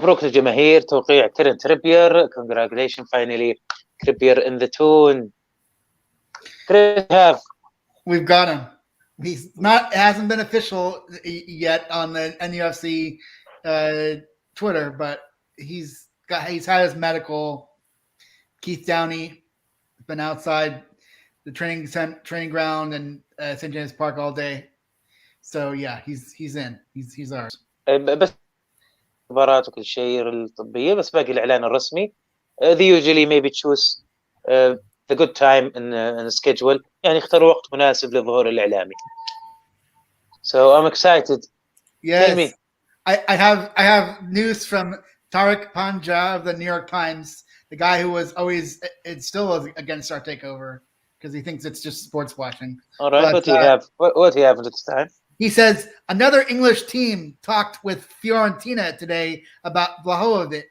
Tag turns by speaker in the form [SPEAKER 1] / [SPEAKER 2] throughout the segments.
[SPEAKER 1] مبروك للجماهير توقيع كيرن تريبير. congratulations finally Trippier in the tune.
[SPEAKER 2] We've got him. It hasn't been official yet on the NUFC Twitter, but he's had his medical. Keith Downey been outside the training ground and St. James Park all day. So yeah, he's in. He's ours.
[SPEAKER 1] بس مباراة وكل شيء الطبية، بس باقي الإعلان الرسمي. They usually maybe choose the good time in schedule، يعني يختاروا وقت مناسب للظهور الإعلامي. So I'm excited.
[SPEAKER 2] Yes.
[SPEAKER 1] Tell me.
[SPEAKER 2] I have news from Tariq Panja of the New York Times, the guy who was always still against our takeover because he thinks it's just sports watching.
[SPEAKER 1] All right, but, what do you have at this time?
[SPEAKER 2] He says another English team talked with Fiorentina today about Vlahovic.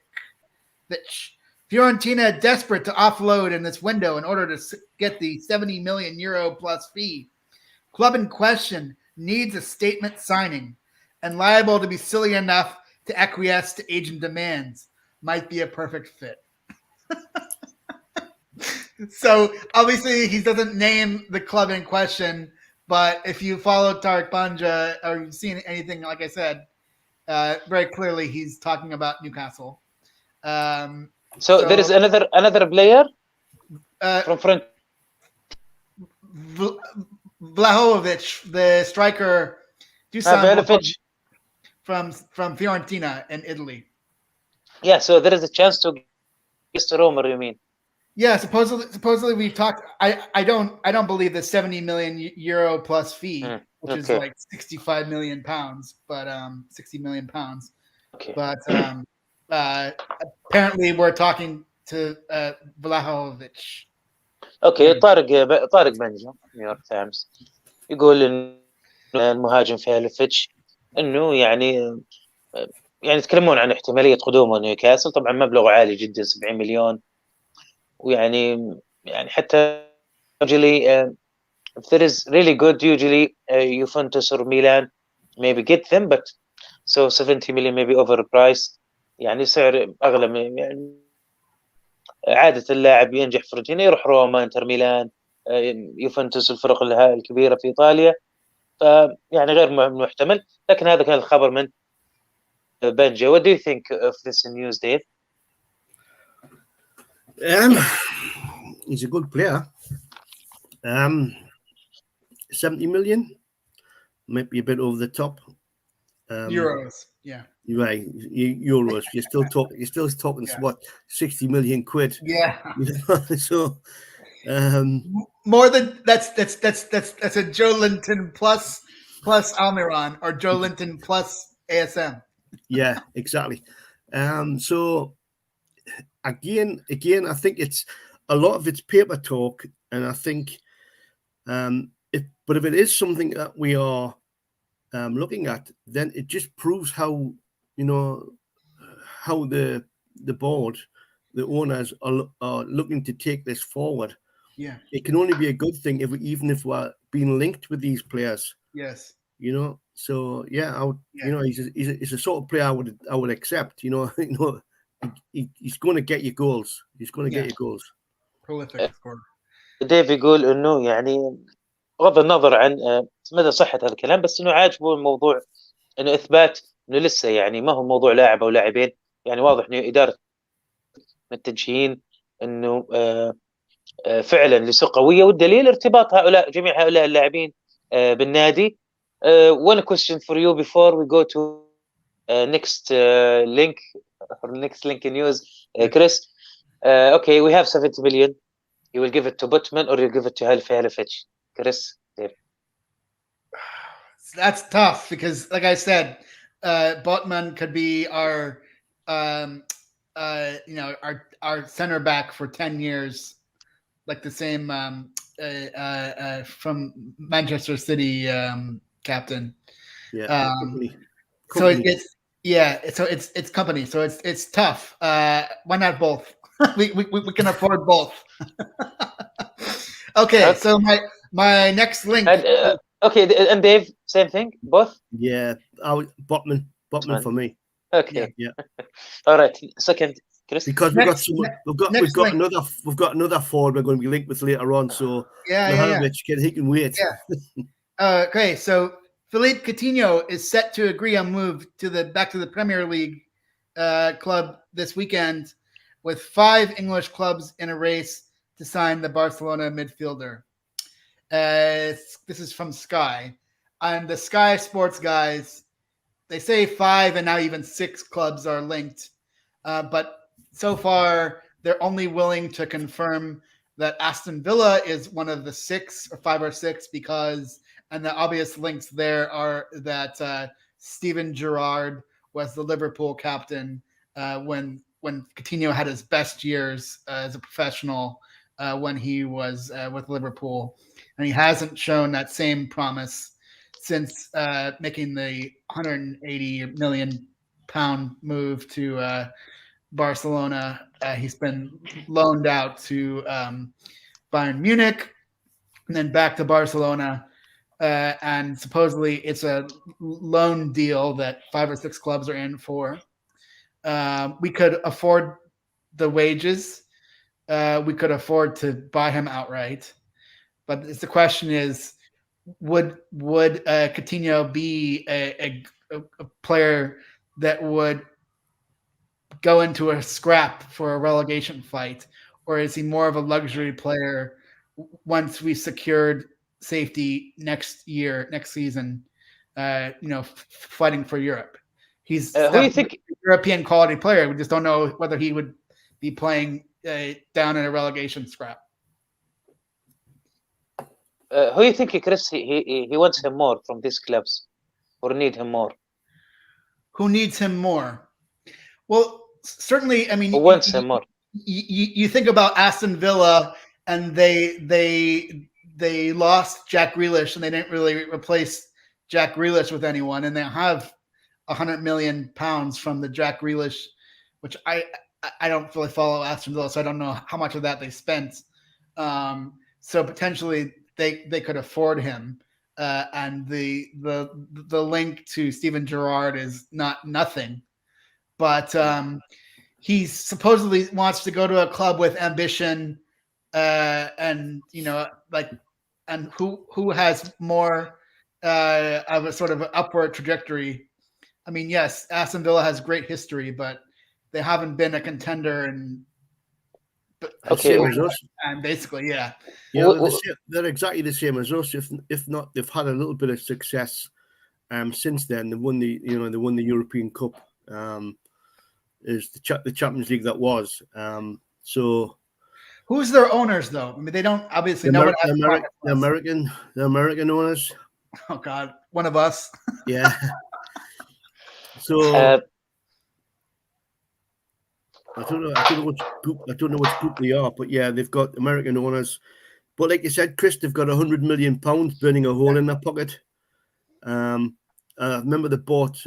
[SPEAKER 2] Fiorentina desperate to offload in this window in order to get the 70 million euro plus fee. Club in question needs a statement signing and liable to be silly enough to acquiesce to agent demands. Might be a perfect fit. So obviously he doesn't name the club in question, but if you follow Tariq Panja or you've seen anything, like I said, very clearly he's talking about Newcastle.
[SPEAKER 1] So there is another player from front.
[SPEAKER 2] Vlahovic, the striker, from Fiorentina in Italy.
[SPEAKER 1] Yeah, so there is a chance to get to Roma, you mean?
[SPEAKER 2] Yeah, supposedly we talked. I don't believe the 70 million euro plus fee, which is like 65 million pounds, but 60 million pounds.
[SPEAKER 1] Okay.
[SPEAKER 2] But apparently we're talking to Vlahovic.
[SPEAKER 1] اوكي. طارق بنجا نيويورك تايمز يقول ان المهاجم فيالوفيتش انه يعني يتكلمون عن احتماليه قدومه نيوكاسل. طبعا مبلغ عالي جدا 70 مليون، ويعني حتى usually if there is really good usually Juventus or Milan maybe get them, but so 70 million maybe overpriced، يعني سعر اغلى. يعني عادة اللاعب ينجح في روتينه يروح روما، انتر ميلان، يوفنتوس، الفرق الكبيرة في إيطاليا، فيعني غير محتمل. لكن هذا كان الخبر من بنجا. What do you think of this news, Dave?
[SPEAKER 3] He's a good player. 70 million might be a bit over the top.
[SPEAKER 2] Euros, yeah.
[SPEAKER 3] Right, euros. You're still talking yeah. What, 60 million quid?
[SPEAKER 2] Yeah.
[SPEAKER 3] So
[SPEAKER 2] more than that's a Joe Linton plus Almiron or Joe Linton plus ASM.
[SPEAKER 3] Yeah, exactly. So again, I think it's a lot of it's paper talk, and I think but if it is something that we are looking at, then it just proves how how the board, the owners are looking to take this forward.
[SPEAKER 2] Yeah,
[SPEAKER 3] it can only be a good thing even if we're being linked with these players.
[SPEAKER 2] Yes,
[SPEAKER 3] So yeah, I would, he's a sort of player I would accept. He's going to get you goals. He's going to get you goals.
[SPEAKER 2] Prolific scorer.
[SPEAKER 1] ديف يقول انه يعني بغض النظر عن مدى صحة هذا الكلام، بس انه عاجبه الموضوع، انه اثبات انه لسه يعني ما هو موضوع لاعب او لاعبين، يعني واضح انه اداره التنشئين انه فعلا لسوق قويه، والدليل ارتباط جميع هؤلاء اللاعبين بالنادي. One question for you before we go to next link news, Chris. Okay, we have 70 million. You will give it to Butman or you give it to Halifich? Chris, Dave.
[SPEAKER 2] That's tough because, like I said, Butman could be our center back for 10 years, like the same from Manchester City captain.
[SPEAKER 3] Yeah.
[SPEAKER 2] So it's company. So it's tough. Why not both? we can afford both. Okay. So my next link.
[SPEAKER 1] Okay, and Dave, same thing, both.
[SPEAKER 3] Yeah, Botman for me.
[SPEAKER 1] Okay.
[SPEAKER 3] Yeah.
[SPEAKER 1] All right. Second, Chris.
[SPEAKER 3] Because we've got another forward we're going to be linked with later on. So Mihajlovic, he can wait.
[SPEAKER 2] Yeah. Okay, so Philippe Coutinho is set to agree on move back to the Premier League club this weekend, with 5 English clubs in a race to sign the Barcelona midfielder. This is from Sky, and the Sky Sports guys, they say 5 and now even 6 clubs are linked, but so far they're only willing to confirm that Aston Villa is one of the 6 or 5 or 6, because, and the obvious links there are that Steven Gerrard was the Liverpool captain when Coutinho had his best years as a professional when he was with Liverpool, and he hasn't shown that same promise since making the £180 million move to Barcelona. He's been loaned out to Bayern Munich and then back to Barcelona. And supposedly it's a loan deal that 5 or 6 clubs are in for. We could afford the wages. We could afford to buy him outright. But the question is, would Coutinho be a player that would go into a scrap for a relegation fight, or is he more of a luxury player once we secured safety next season, fighting for Europe? He's
[SPEAKER 1] who you think
[SPEAKER 2] a European quality player. We just don't know whether he would be playing down in a relegation scrap.
[SPEAKER 1] Who do you think, Chris, he wants him more from these clubs, or need him more?
[SPEAKER 2] Who needs him more? Well, certainly, I mean,
[SPEAKER 1] who wants him more?
[SPEAKER 2] You think about Aston Villa, and they lost Jack Grealish, and they didn't really replace Jack Grealish with anyone, and they have £100 million from the Jack Grealish, which I don't really follow Aston Villa, so I don't know how much of that they spent. So potentially they could afford him, and the link to Steven Gerrard is nothing, but he supposedly wants to go to a club with ambition, and and who has more of a sort of upward trajectory. I mean, yes, Aston Villa has great history, but they haven't been a contender
[SPEAKER 3] same as us.
[SPEAKER 2] And basically, yeah,
[SPEAKER 3] they're exactly the same as us. If not, they've had a little bit of success since then. They won the European Cup, is the Champions League that was. So
[SPEAKER 2] who's their owners though? I mean, they don't obviously know what
[SPEAKER 3] the American owners.
[SPEAKER 2] Oh God, one of us.
[SPEAKER 3] Yeah. So I don't know which group they are, but yeah, they've got American owners. But like you said, Chris, they've got £100 million burning a hole in their pocket. I remember they bought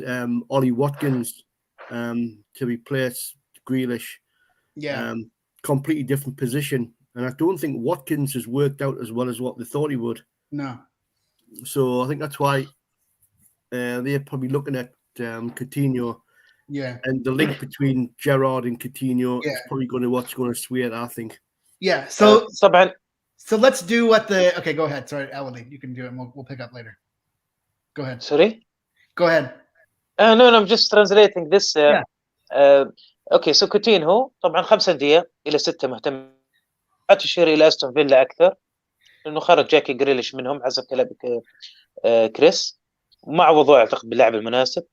[SPEAKER 3] Ollie Watkins to replace Grealish.
[SPEAKER 2] Yeah.
[SPEAKER 3] Completely different position, and I don't think Watkins has worked out as well as what they thought he would.
[SPEAKER 2] No.
[SPEAKER 3] So I think that's why they're probably looking at Coutinho.
[SPEAKER 2] Yeah.
[SPEAKER 3] And the link between Gerrard and Coutinho is probably what's going to sway it, I think.
[SPEAKER 2] Yeah. So
[SPEAKER 1] so
[SPEAKER 2] let's do what the okay. Go ahead. Sorry, وليد, you can do it. And we'll pick up later. Go ahead.
[SPEAKER 1] Sorry.
[SPEAKER 2] Go ahead.
[SPEAKER 1] No, I'm just translating this. اوكي سو كوتينهو طبعا 5 أندية الى 6 مهتم، تشير الى استون فيلا اكثر لانه خرج جاكي جريليش منهم حسب كلامك كريس، ومع وضوع اعتقد باللاعب المناسب،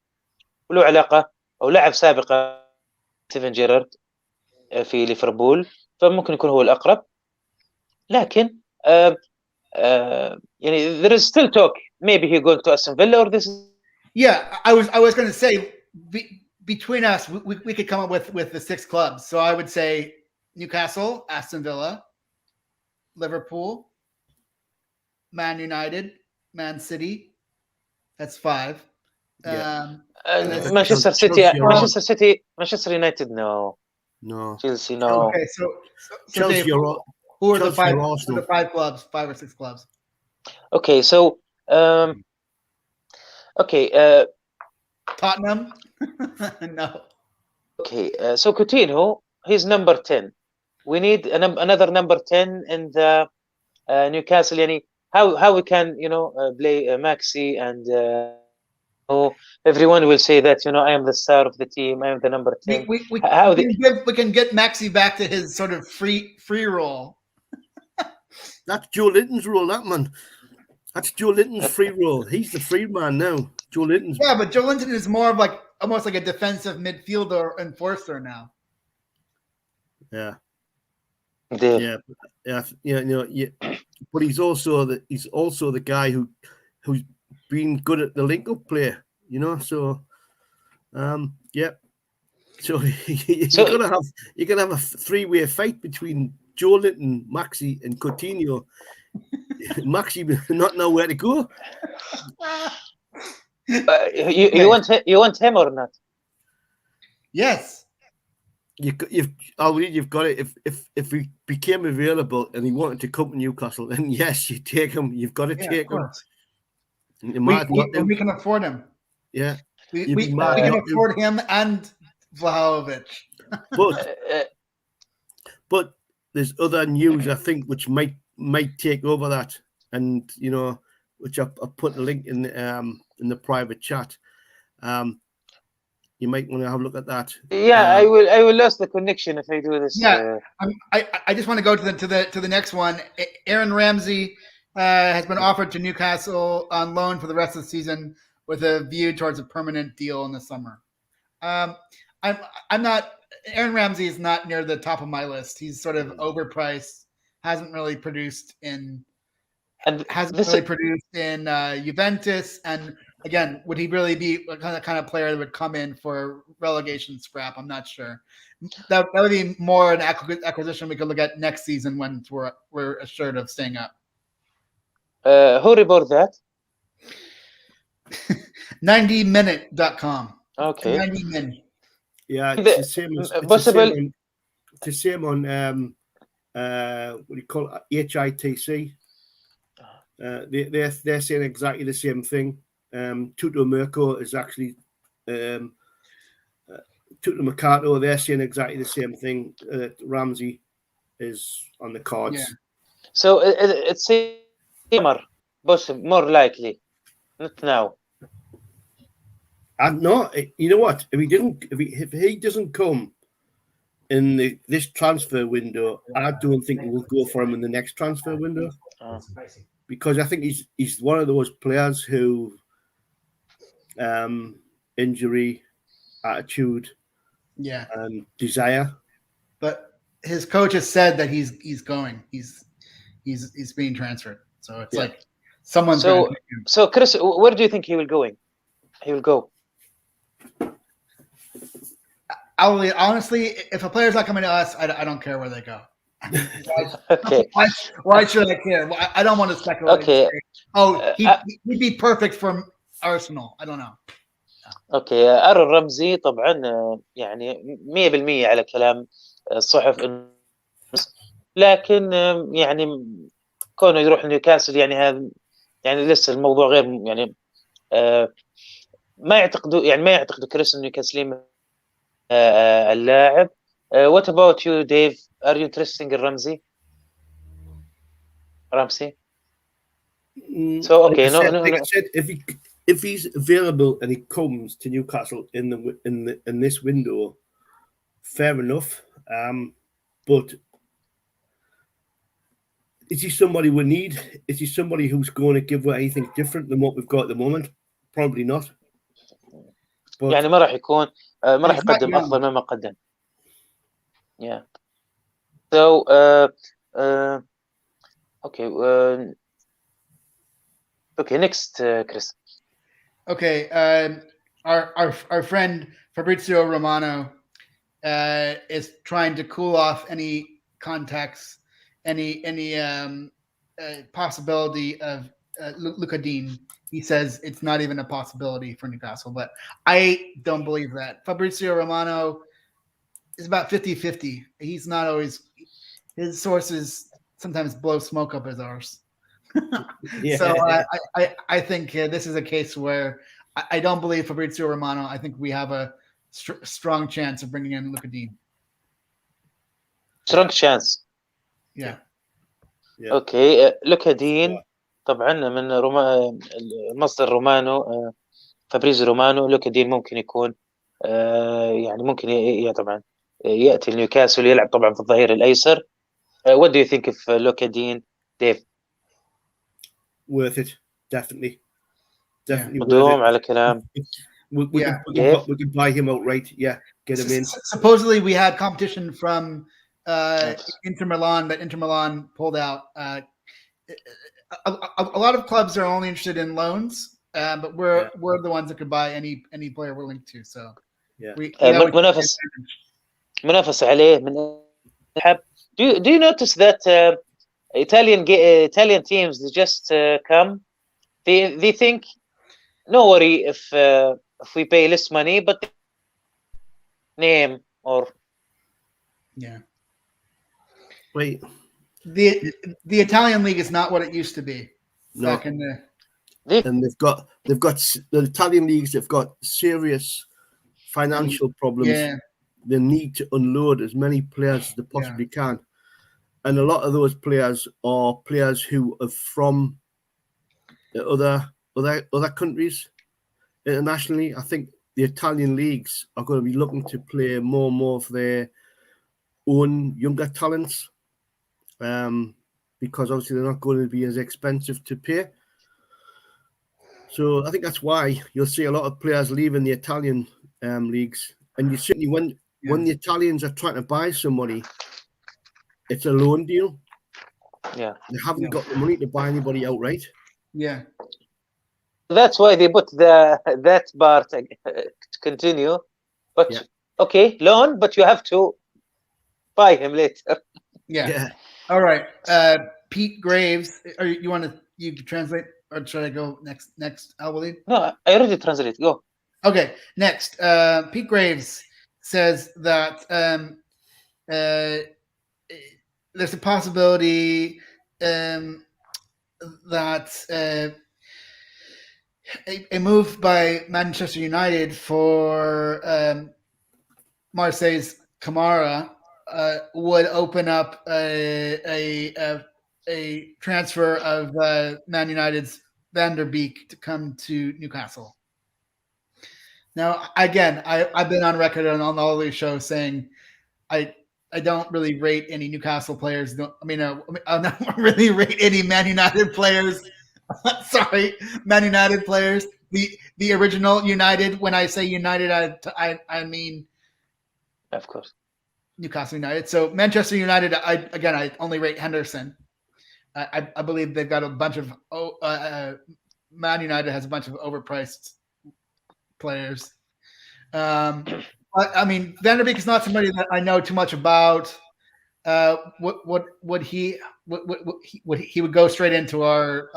[SPEAKER 1] وله علاقه او لاعب سابقه ستيفن جيرارد في ليفربول، فممكن يكون هو الاقرب. لكن يعني there is still talk maybe he going to Aston Villa or this is...
[SPEAKER 2] Yeah, I was going to say between us we could come up with the 6 clubs. So I would say Newcastle, Aston Villa, Liverpool, Man United, Man City. That's 5.
[SPEAKER 3] Yeah.
[SPEAKER 1] Manchester Manchester United, no. Chelsea, no.
[SPEAKER 2] Okay, so
[SPEAKER 3] Chelsea,
[SPEAKER 2] Dave, who are the 5?
[SPEAKER 3] Arsenal.
[SPEAKER 2] The 5 clubs, 5 or 6 clubs.
[SPEAKER 1] Okay, so
[SPEAKER 2] Tottenham? No.
[SPEAKER 1] Okay, so Coutinho, he's number 10. We need another number 10 in the Newcastle. Yani, how we can play Maxi and everyone will say that I am the star of the team. I am the number 10.
[SPEAKER 2] We can get Maxi back to his sort of free role.
[SPEAKER 3] That's Joe Linton's role, that man. That's Joe Linton's free role. He's the free man now. Joe Linton's.
[SPEAKER 2] Yeah, but Joe Linton is more of like almost like a defensive midfielder enforcer now.
[SPEAKER 3] Yeah.
[SPEAKER 1] Yeah.
[SPEAKER 3] But he's also the guy who's been good at the link-up play. So yeah. So you're gonna have a three-way fight between Joe Linton, Maxi, and Coutinho. Maxi not know where to go.
[SPEAKER 1] You want him or not?
[SPEAKER 2] Yes.
[SPEAKER 3] You've got it. If he became available and he wanted to come to Newcastle, then yes, you take him. You've got to take him.
[SPEAKER 2] We can afford him.
[SPEAKER 3] Yeah,
[SPEAKER 2] we can afford him and Vlahovic.
[SPEAKER 3] But there's other news I think which might take over that, and which I put a link in the private chat. You might want to have a look at that.
[SPEAKER 1] Yeah, I will lose the connection if I do this.
[SPEAKER 2] Yeah, I just want to go to the next one. Aaron Ramsey has been offered to Newcastle on loan for the rest of the season with a view towards a permanent deal in the summer. I'm not. Aaron Ramsey is not near the top of my list. He's sort of overpriced. Hasn't really produced in Juventus. And again, would he really be the kind of player that would come in for relegation scrap? I'm not sure. That would be more an acquisition we could look at next season when we're assured of staying up.
[SPEAKER 1] Who reported that?
[SPEAKER 2] 90minute.com.
[SPEAKER 1] Okay.
[SPEAKER 2] 90 minute.
[SPEAKER 3] Yeah, it's the same. It's the same on what do you call it? HITC. They're saying exactly the same thing. Tuto Merco is actually Tuto Mercato. They're saying exactly the same thing. Ramsey is on the cards.
[SPEAKER 2] Yeah.
[SPEAKER 1] So it's summer, but more likely, not now.
[SPEAKER 3] And no, you know what? If he doesn't come in this transfer window, I don't think we'll go for him in the next transfer window. Because I think he's one of those players who injury, attitude, and desire.
[SPEAKER 2] But his coach has said that he's going. He's being transferred. So it's like someone's going to pick him.
[SPEAKER 1] So Chris, where do you think he will go?
[SPEAKER 2] Honestly, if a player's not coming to us, I don't care where they go.
[SPEAKER 1] Okay.
[SPEAKER 2] Why should I care? I don't want to speculate.
[SPEAKER 1] Okay.
[SPEAKER 2] He'd be perfect for Arsenal. I don't know.
[SPEAKER 1] اوكي ارون رمزي طبعا يعني 100% على كلام الصحف، لكن يعني كونه يروح نيوكاسل يعني هذا يعني لسه الموضوع غير يعني ما يعتقدوا كريس نيوكاسل اللاعب. What about you, Dave? Are you interested in Ramsey? So okay,
[SPEAKER 3] like I said, if he's available and he comes to Newcastle in this window, fair enough. But is he somebody we need? Is he somebody who's going to give away anything different than what we've got at the moment? Probably not.
[SPEAKER 1] But يعني ما راح يقدم أفضل مما قدم. Yeah. So okay. Okay, next, Chris.
[SPEAKER 2] Okay, our friend Fabrizio Romano is trying to cool off any contacts, any possibility of Luca Dean. He says it's not even a possibility for Newcastle, but I don't believe that. Fabrizio Romano is about 50-50. He's not always – his sources sometimes blow smoke up his arse. Yeah. So I think this is a case where I don't believe Fabrizio Romano. I think we have a strong chance of bringing in Luca Dean.
[SPEAKER 1] strong chance.
[SPEAKER 2] Yeah.
[SPEAKER 1] اوكي لوكا دين طبعا من مصدر رومانو فابريزو رومانو. لوكا دين ممكن يكون يعني ممكن طبعا ياتي نيوكاسل يلعب طبعا في الظهير الايسر. What do you think of Luka Dean, Dave?
[SPEAKER 3] Worth it, definitely worth
[SPEAKER 1] مدوم
[SPEAKER 3] it.
[SPEAKER 1] على كلام.
[SPEAKER 3] We can buy him outright. Yeah, get him in.
[SPEAKER 2] Supposedly, we had competition from Inter Milan, but Inter Milan pulled out. A lot of clubs are only interested in loans, but we're the ones that could buy any player we're linked to. So
[SPEAKER 1] منافس عليه من حب. Do you notice that Italian teams just come? They think no worry if we pay less money, but name or
[SPEAKER 3] Wait.
[SPEAKER 2] The Italian league is not what it used to be.
[SPEAKER 3] No.
[SPEAKER 2] Back in
[SPEAKER 3] and they've got the Italian leagues. They've got serious financial problems.
[SPEAKER 2] Yeah.
[SPEAKER 3] They need to unload as many players as they possibly can, and a lot of those players are players who are from other countries internationally. I think the Italian leagues are going to be looking to play more and more of their own younger talents, because obviously they're not going to be as expensive to pay. So I think that's why you'll see a lot of players leaving the Italian leagues. And you certainly, when the Italians are trying to buy somebody, it's a loan deal.
[SPEAKER 1] Yeah.
[SPEAKER 3] They haven't got the money to buy anybody outright.
[SPEAKER 2] Yeah.
[SPEAKER 1] That's why they put that part to continue. But okay, loan, but you have to buy him later.
[SPEAKER 2] Yeah. All right. Pete Graves, you can translate, or should I go next, Al-Walid?
[SPEAKER 1] No, I already translate. Go.
[SPEAKER 2] Okay, next. Pete Graves says that there's a possibility that a move by Manchester United for Marseille's Kamara would open up a transfer of Man United's Van der Beek to come to Newcastle. Now, again, I've been on record on all these shows saying I don't really rate any Newcastle players. I don't really rate any Man United players. Sorry, Man United players. The original United. When I say United, I mean,
[SPEAKER 1] of course,
[SPEAKER 2] Newcastle United. So Manchester United. I only rate Henderson. I believe they've got a bunch of Man United has a bunch of overpriced players. But I mean, Van der Beek is not somebody that I know too much about. What he would go straight into our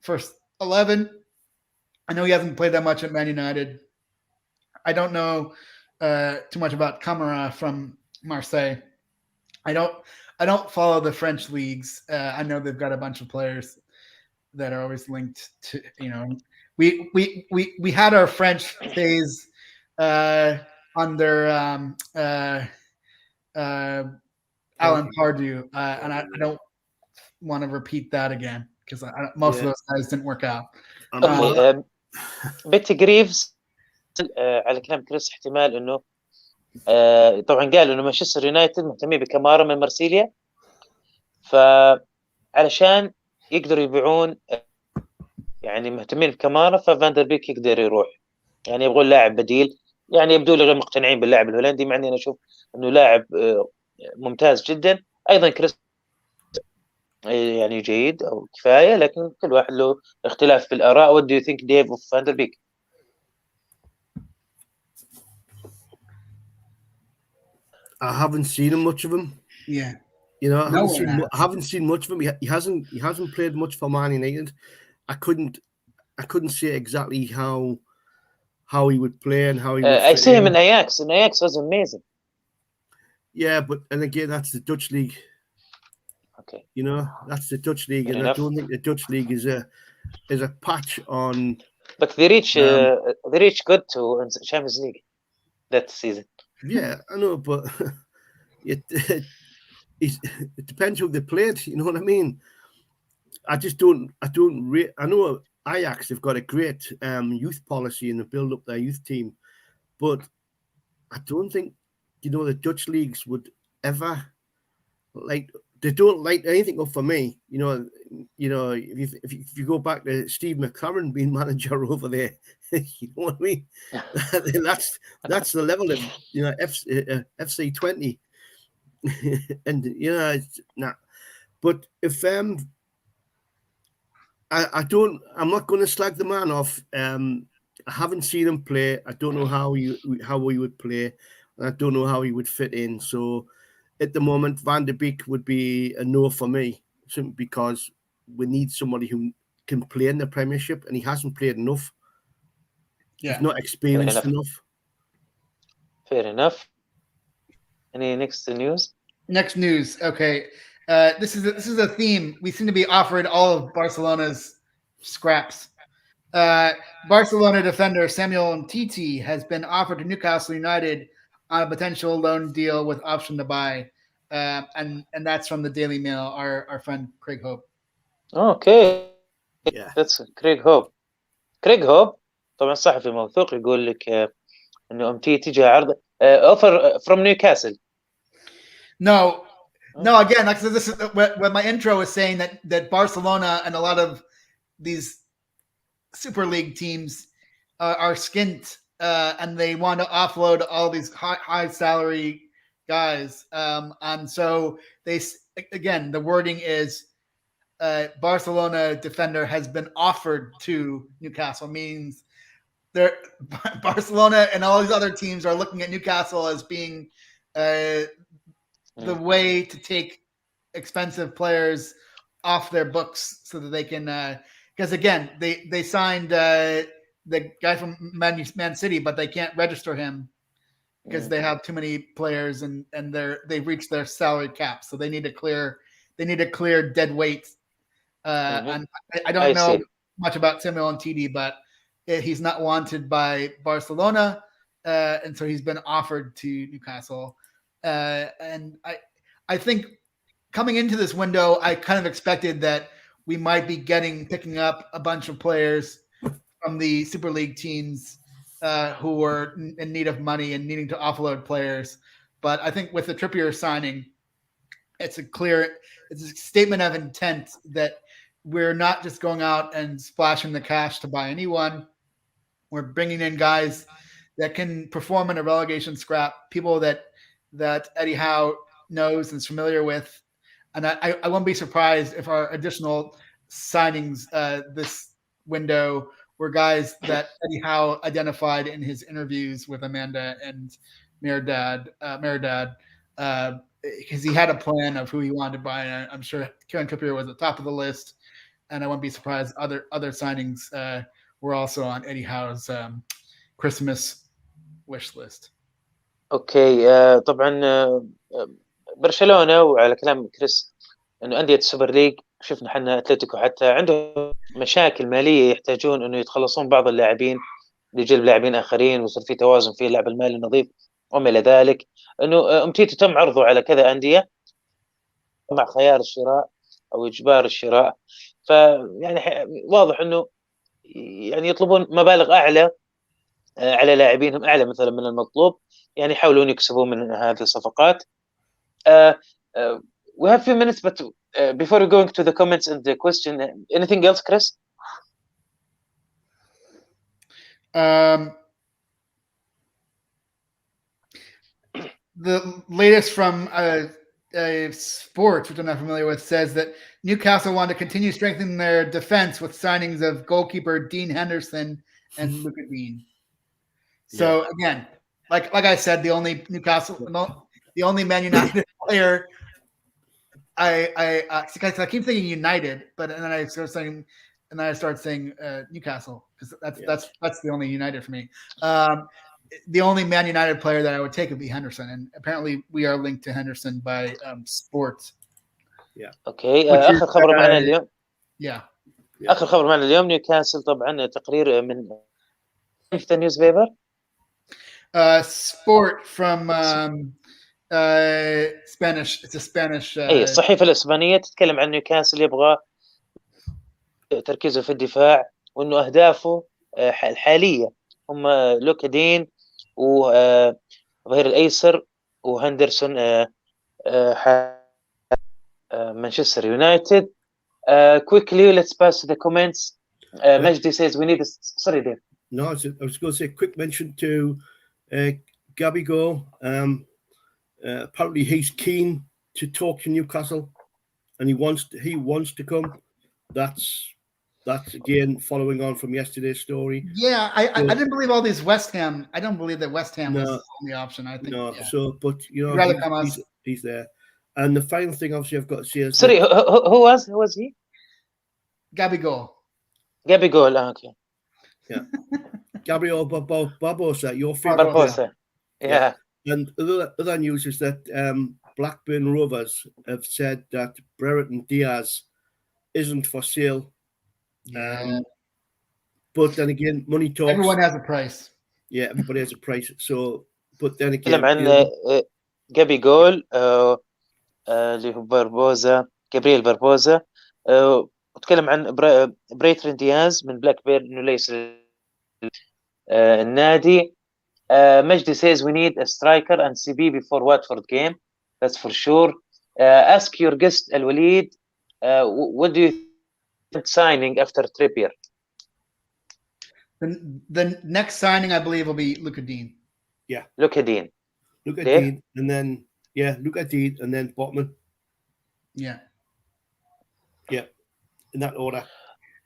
[SPEAKER 2] first 11. I know he hasn't played that much at Man United. I don't know too much about Kamara from Marseille. I don't follow the French leagues. I know they've got a bunch of players that are always linked to, we had our French phase under Alan Pardew, and I don't want to repeat that again because most of those guys didn't work out.
[SPEAKER 1] بيتي جريفز على كلام كريس احتمال انه طبعا قال انه مانشستر يونايتد مهتمين بكامارا من مرسيليا، فعلشان يقدروا يبيعون يعني مهتمين بكامارا، ففاندر بيك يقدر يروح، يعني يبغون لاعب بديل. يعني يبدو لي غير مقتنعين باللاعب الهولندي، مع اني انا اشوف انه لاعب ممتاز جدا. ايضا كريس يعني جيد او كفايه، لكن كل واحد له اختلاف في الاراء. What do you think, Dave, of Van der Beek?
[SPEAKER 3] I haven't seen much of him.
[SPEAKER 2] Yeah,
[SPEAKER 3] I haven't seen much of him. He hasn't played much for Man United. I couldn't say exactly how he would play and how he would.
[SPEAKER 1] I see him in Ajax, and Ajax was amazing.
[SPEAKER 3] Yeah, and again, that's the Dutch league.
[SPEAKER 1] Okay.
[SPEAKER 3] That's the Dutch league, and I don't think the Dutch league is a patch on
[SPEAKER 1] But they reach good to Champions League that season.
[SPEAKER 3] Yeah, I know, but it depends who they played. You know what I mean? I just don't. I know Ajax have got a great youth policy and they build up their youth team, but I don't think the Dutch leagues would ever they don't light anything up for me. If you go back to Steve McLaren being manager over there, you know what I mean? that's the level of FC20, and it's nah. But if I'm not going to slag the man off. I haven't seen him play. I don't know how he would play, and I don't know how he would fit in. So at the moment, Van de Beek would be a no for me, simply because we need somebody who can play in the Premiership, and he hasn't played enough.
[SPEAKER 2] Yeah.
[SPEAKER 3] He's not experienced enough.
[SPEAKER 1] Fair enough. Any next news?
[SPEAKER 2] Next news. Okay. This is a theme. We seem to be offered all of Barcelona's scraps. Barcelona defender Samuel Umtiti has been offered to Newcastle United on a potential loan deal with option to buy, and that's from the Daily Mail. Our friend Craig Hope.
[SPEAKER 1] Okay.
[SPEAKER 3] Yeah.
[SPEAKER 1] That's Craig Hope. Craig Hope طبعا صحفي موثوق يقول لك انه امتيتي جاء عرض offer from Newcastle.
[SPEAKER 2] No. Again, like this is what my intro is saying that Barcelona and a lot of these Super League teams are skint and they want to offload all these high salary guys, and so the wording is Barcelona defender has been offered to Newcastle, means Barcelona and all these other teams are looking at Newcastle as being the way to take expensive players off their books so that they can because again they signed the guy from Man City, but they can't register him because they have too many players and they've reached their salary cap, so they need to clear dead weight. And I don't know much about Samuel Umtiti, but he's not wanted by Barcelona, and so he's been offered to Newcastle. And I think coming into this window, I kind of expected that we might be picking up a bunch of players from the Super League teams who were in need of money and needing to offload players. But I think with the Trippier signing, it's a statement of intent that we're not just going out and splashing the cash to buy anyone. We're bringing in guys that can perform in a relegation scrap, people that Eddie Howe knows and is familiar with. And I won't be surprised if our additional signings this window were guys that Eddie Howe identified in his interviews with Amanda and Meredad, because he had a plan of who he wanted to buy. And I'm sure Kieran Trippier was at the top of the list. And I won't be surprised other signings were also on Eddie Howe's Christmas wish list.
[SPEAKER 1] اوكي طبعا برشلونه وعلى كلام كريس انه انديه السوبر ليج شفنا حنا اتلتيكو حتى عندهم مشاكل ماليه يحتاجون انه يتخلصون بعض اللاعبين لجلب لاعبين اخرين ويصير في توازن في اللعب المالي النظيف وما الى ذلك. انه امتيتو تم عرضه على كذا انديه مع خيار الشراء او اجبار الشراء، فيعني واضح انه يعني يطلبون مبالغ اعلى على لاعبينهم، اعلى مثلا من المطلوب، يعني يحاولون يكسبون من هذه الصفقات. We have few minutes, but before we going to the comments and the question, anything else, Chris?
[SPEAKER 2] The latest from Sports, which I'm not familiar with, says that Newcastle want to continue strengthening their defense with signings of goalkeeper Dean Henderson and Luca Dean. So again, like I said, the only Man United player. I keep thinking United, but and then I start saying Newcastle because that's the only United for me. The only Man United player that I would take would be Henderson, and apparently we are linked to Henderson by Sports.
[SPEAKER 3] Yeah.
[SPEAKER 1] Okay. آخر خبر معنا اليوم.
[SPEAKER 2] Yeah.
[SPEAKER 1] اخر خبر معنا اليوم نيوكاسل، طبعا تقرير من ذا نيوز بيبر.
[SPEAKER 2] Sport from Spanish. It's a Spanish.
[SPEAKER 1] اي الصحيفه الاسبانيه تتكلم عن نيوكاسل يبغى تركيزه في الدفاع، وانه اهدافه الحاليه هم لوكادين وظهير الايسر وهندرسون مانشستر يونايتد. Quickly, let's pass to the comments. Majdi says we need a... Sorry, Dave.
[SPEAKER 3] No, I was going to say a quick mention to Gabigol. Apparently he's keen to talk to Newcastle, and he wants to come. That's again following on from yesterday's story.
[SPEAKER 2] Yeah, I didn't believe all these West Ham. I don't believe that West Ham was the only option. I think
[SPEAKER 3] no.
[SPEAKER 2] Yeah.
[SPEAKER 3] So, but you know, he's there. And the final thing, obviously, I've got to say is
[SPEAKER 1] sorry, who was he?
[SPEAKER 2] Gabigol.
[SPEAKER 1] Okay.
[SPEAKER 3] Yeah, Gabriel Barbosa, your favorite
[SPEAKER 1] Barbosa. Yeah.
[SPEAKER 3] And other news is that Blackburn Rovers have said that Brereton Diaz isn't for sale.
[SPEAKER 2] Yeah.
[SPEAKER 3] But then again, money talks.
[SPEAKER 2] Everyone has a price.
[SPEAKER 3] Yeah, everybody has a price. So, but then again,
[SPEAKER 1] عن Gabigol اللي هو باربوزا، جابرييل باربوزا، وتكلم عن بريترن دياز من بلاك بير انه ليس النادي. Majdi says we need a striker and CB before Watford game. That's for sure. Ask your guest وليد, what do you think signing after Trippier?
[SPEAKER 2] The next signing, I believe, will be Luka Dean.
[SPEAKER 3] Yeah,
[SPEAKER 1] Luka Dean,
[SPEAKER 3] and then Luka Dean, and then Botman.
[SPEAKER 2] Yeah,
[SPEAKER 3] in that order.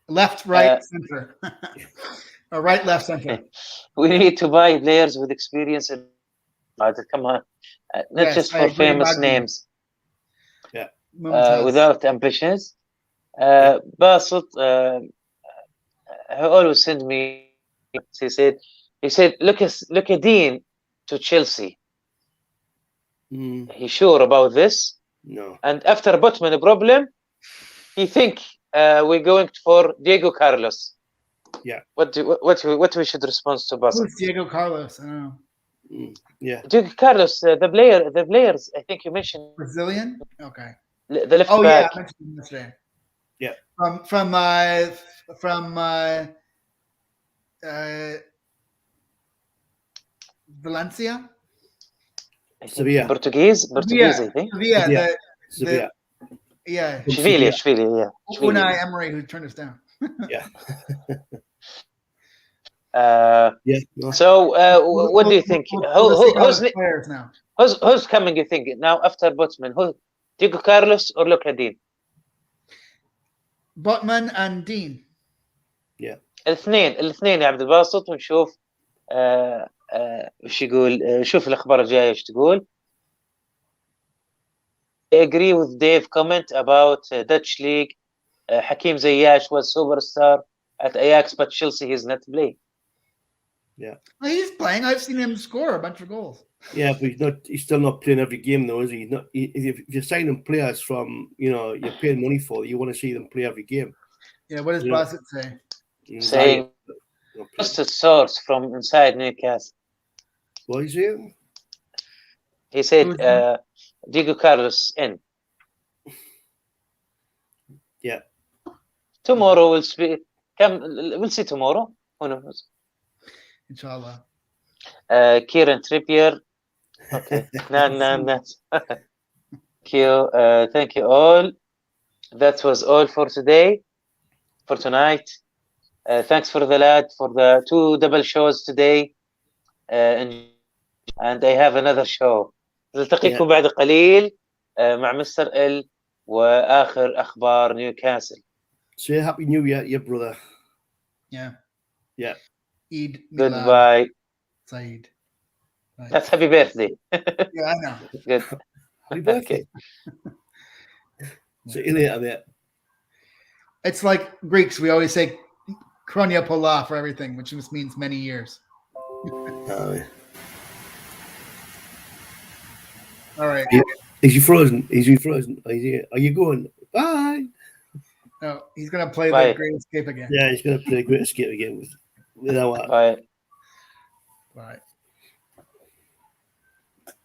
[SPEAKER 2] Left, right, center, or right, left, center.
[SPEAKER 1] We need to buy players with experience. Come on, not just for famous names.
[SPEAKER 3] Yeah,
[SPEAKER 1] without ambitions. Bassett, he always send me. He said, look at Dean to Chelsea. He's sure about this.
[SPEAKER 3] No.
[SPEAKER 1] And after Botman problem, he think we're going for Diego Carlos.
[SPEAKER 3] Yeah.
[SPEAKER 1] What we should respond to Bassett?
[SPEAKER 2] Who's Diego Carlos? I don't know.
[SPEAKER 3] Yeah.
[SPEAKER 1] Diego Carlos, the players. I think you mentioned
[SPEAKER 2] Brazilian. Okay.
[SPEAKER 1] The left back.
[SPEAKER 2] Yeah, I mentioned him yesterday.
[SPEAKER 3] Yeah.
[SPEAKER 2] From Valencia.
[SPEAKER 3] Sevilla.
[SPEAKER 1] Portuguese, I think.
[SPEAKER 2] Sevilla. Yeah.
[SPEAKER 1] Sevilla, yeah.
[SPEAKER 2] Unai Emery, who turned us down.
[SPEAKER 3] Yeah.
[SPEAKER 1] So, what do you think? Who's coming? You think now after Botman? Who? Diego Carlos or Luka Dean?
[SPEAKER 2] Botman and Dean.
[SPEAKER 3] Yeah.
[SPEAKER 1] الاثنين يا عبد الباسط، ونشوف وش يقول. شوف الأخبار الجاية ايش تقول. I agree with Dave comment about Dutch league. Hakim Ziyech was superstar at Ajax, but Chelsea he's not playing.
[SPEAKER 3] Yeah.
[SPEAKER 2] Well, he's playing. I've seen him score a bunch of goals.
[SPEAKER 3] Yeah, but he's still not playing every game though, is he? Not if you're signing players from, you're paying money for, you want to see them play every game.
[SPEAKER 2] Yeah, what does Bassett say?
[SPEAKER 1] Saying trusted source from inside Newcastle.
[SPEAKER 3] What is it?
[SPEAKER 1] He said Diego Carlos in.
[SPEAKER 3] Yeah.
[SPEAKER 1] Tomorrow we'll speak. We'll see tomorrow. Who knows?
[SPEAKER 2] Inshallah.
[SPEAKER 1] Kieran Trippier. Okay. No. Thank you all. That was all for today. For tonight. Thanks for the lad for the 2 double shows today. And I have another show. نلتقيكم بعد قليل مع مستر ال وآخر أخبار نيوكاسل.
[SPEAKER 3] Say Happy New Year, your brother.
[SPEAKER 2] Yeah.
[SPEAKER 1] Eid Milad. Goodbye.
[SPEAKER 2] Saeed.
[SPEAKER 1] Right. That's happy birthday.
[SPEAKER 2] Yeah, I know.
[SPEAKER 1] Good.
[SPEAKER 3] Happy birthday. See you later, mate.
[SPEAKER 2] It's like Greeks. We always say Kronia Pola for everything, which just means many years. All right.
[SPEAKER 3] Is he frozen? Are you going? Bye.
[SPEAKER 2] No, he's gonna play
[SPEAKER 1] Right.
[SPEAKER 2] the Great Escape again.
[SPEAKER 3] Yeah, he's going to play Great Escape again with our
[SPEAKER 1] Right.
[SPEAKER 2] Right.